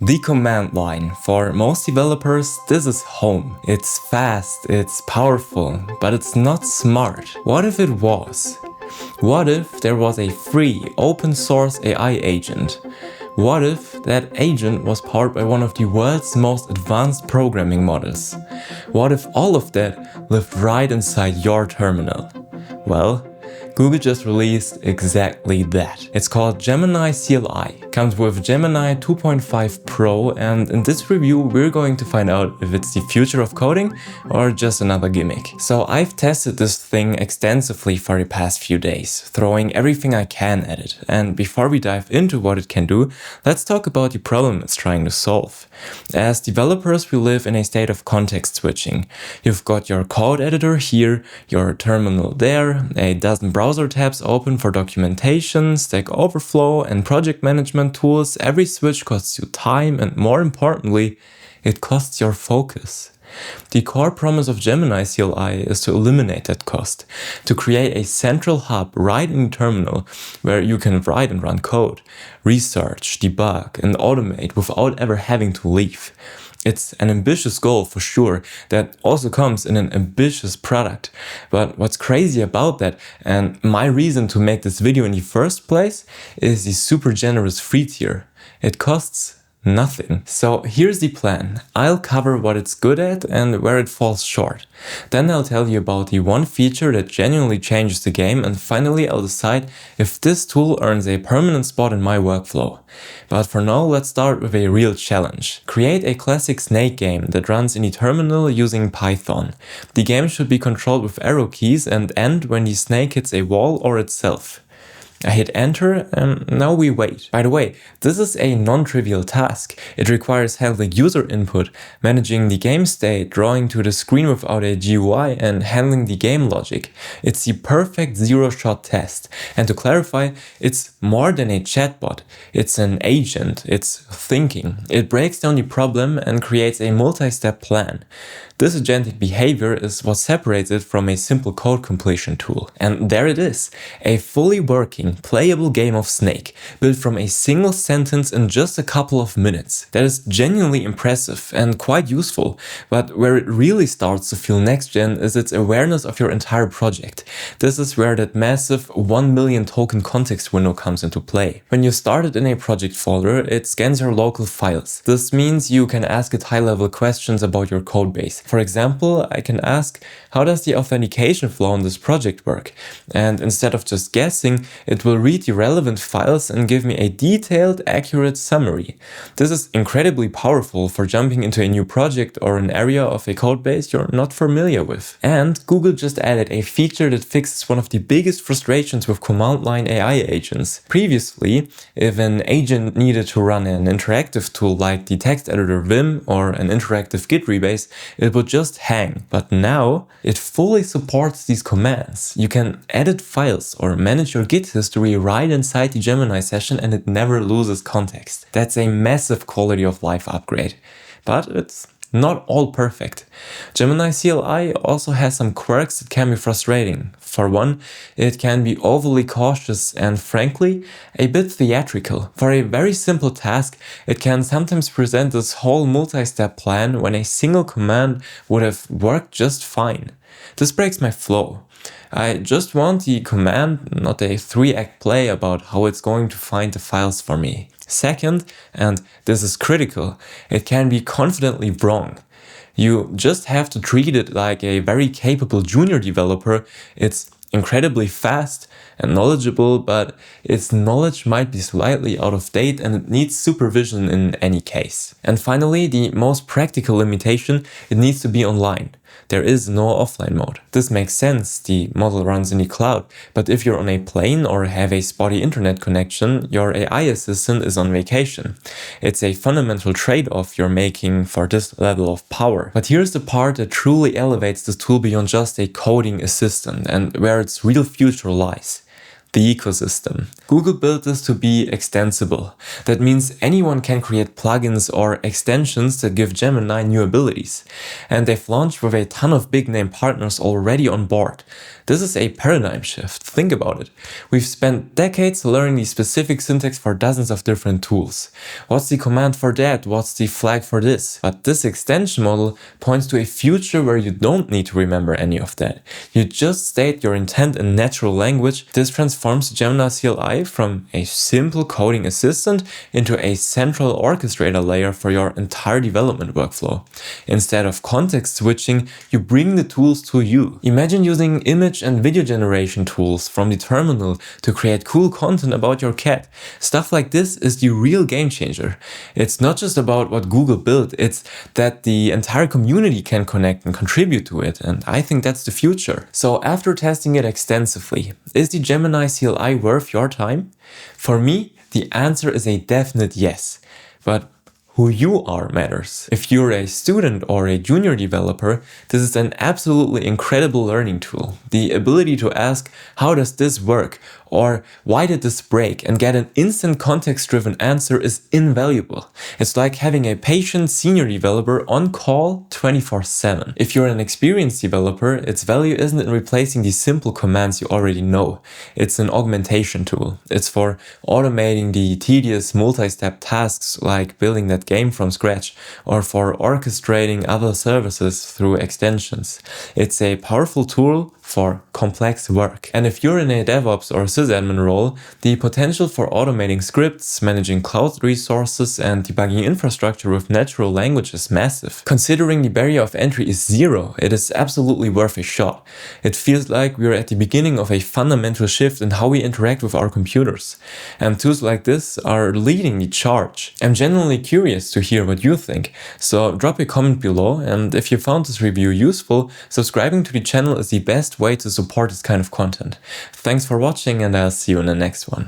The command line. For most developers, this is home. It's fast, it's powerful, but it's not smart. What if it was? What if there was a free, open source AI agent? What if that agent was powered by one of the world's most advanced programming models? What if all of that lived right inside your terminal? Well, Google just released exactly that. It's called Gemini CLI, comes with Gemini 2.5 Pro, and in this review we're going to find out if it's the future of coding or just another gimmick. So I've tested this thing extensively for the past few days, throwing everything I can at it. And before we dive into what it can do, let's talk about the problem it's trying to solve. As developers, we live in a state of context switching. You've got your code editor here, your terminal there, a dozen browser tabs open for documentation, Stack Overflow, and project management tools. Every switch costs you time, and more importantly, it costs your focus. The core promise of Gemini CLI is to eliminate that cost, to create a central hub right in the terminal where you can write and run code, research, debug, and automate without ever having to leave. It's an ambitious goal for sure that also comes in an ambitious product. But what's crazy about that, and my reason to make this video in the first place, is the super generous free tier. It costs nothing. So here's the plan. I'll cover what it's good at and where it falls short. Then I'll tell you about the one feature that genuinely changes the game, and finally I'll decide if this tool earns a permanent spot in my workflow. But for now, let's start with a real challenge. Create a classic snake game that runs in the terminal using Python. The game should be controlled with arrow keys and end when the snake hits a wall or itself. I hit enter and now we wait. By the way, this is a non-trivial task. It requires handling user input, managing the game state, drawing to the screen without a GUI, and handling the game logic. It's the perfect zero-shot test. And to clarify, it's more than a chatbot. It's an agent. It's thinking. It breaks down the problem and creates a multi-step plan. This agentic behavior is what separates it from a simple code completion tool. And there it is, a fully working, playable game of Snake, built from a single sentence in just a couple of minutes. That is genuinely impressive and quite useful, but where it really starts to feel next-gen is its awareness of your entire project. This is where that massive 1 million token context window comes into play. When you start it in a project folder, it scans your local files. This means you can ask it high-level questions about your codebase. For example, I can ask, how does the authentication flow in this project work? And instead of just guessing, it will read the relevant files and give me a detailed, accurate summary. This is incredibly powerful for jumping into a new project or an area of a codebase you're not familiar with. And Google just added a feature that fixes one of the biggest frustrations with command line AI agents. Previously, if an agent needed to run an interactive tool like the text editor Vim or an interactive Git rebase, it would just hang. But now, it fully supports these commands. You can edit files or manage your Git history right inside the Gemini session, and it never loses context. That's a massive quality of life upgrade. But it's not all perfect. Gemini CLI also has some quirks that can be frustrating. For one, it can be overly cautious and, frankly, a bit theatrical. For a very simple task, it can sometimes present this whole multi-step plan when a single command would have worked just fine. This breaks my flow. I just want the command, not a 3-act play about how it's going to find the files for me. Second, and this is critical, it can be confidently wrong. You just have to treat it like a very capable junior developer. It's incredibly fast and knowledgeable, but its knowledge might be slightly out of date and it needs supervision in any case. And finally, the most practical limitation, it needs to be online. There is no offline mode. This makes sense, the model runs in the cloud, but if you're on a plane or have a spotty internet connection, your AI assistant is on vacation. It's a fundamental trade-off you're making for this level of power. But here's the part that truly elevates this tool beyond just a coding assistant and where its real future lies. the ecosystem. Google built this to be extensible. That means anyone can create plugins or extensions that give Gemini new abilities. And they've launched with a ton of big name partners already on board. This is a paradigm shift. Think about it. We've spent decades learning the specific syntax for dozens of different tools. What's the command for that? What's the flag for this? But this extension model points to a future where you don't need to remember any of that. You just state your intent in natural language. This transforms Gemini CLI from a simple coding assistant into a central orchestrator layer for your entire development workflow. Instead of context switching, you bring the tools to you. Imagine using image and video generation tools from the terminal to create cool content about your cat. Stuff like this is the real game changer. It's not just about what Google built, it's that the entire community can connect and contribute to it, and I think that's the future. So after testing it extensively, is the Gemini CLI worth your time? For me, the answer is a definite yes. But who you are matters. If you're a student or a junior developer, this is an absolutely incredible learning tool. The ability to ask, how does this work? Or why did this break? And get an instant context-driven answer is invaluable. It's like having a patient senior developer on call 24/7. If you're an experienced developer, its value isn't in replacing the simple commands you already know. It's an augmentation tool. It's for automating the tedious multi-step tasks like building that game from scratch, or for orchestrating other services through extensions. It's a powerful tool for complex work. And if you're in a DevOps or sysadmin role, the potential for automating scripts, managing cloud resources, and debugging infrastructure with natural language is massive. Considering the barrier of entry is zero, it is absolutely worth a shot. It feels like we're at the beginning of a fundamental shift in how we interact with our computers. And tools like this are leading the charge. I'm genuinely curious to hear what you think, so drop a comment below, and if you found this review useful, subscribing to the channel is the best way to support this kind of content. Thanks for watching, and I'll see you in the next one.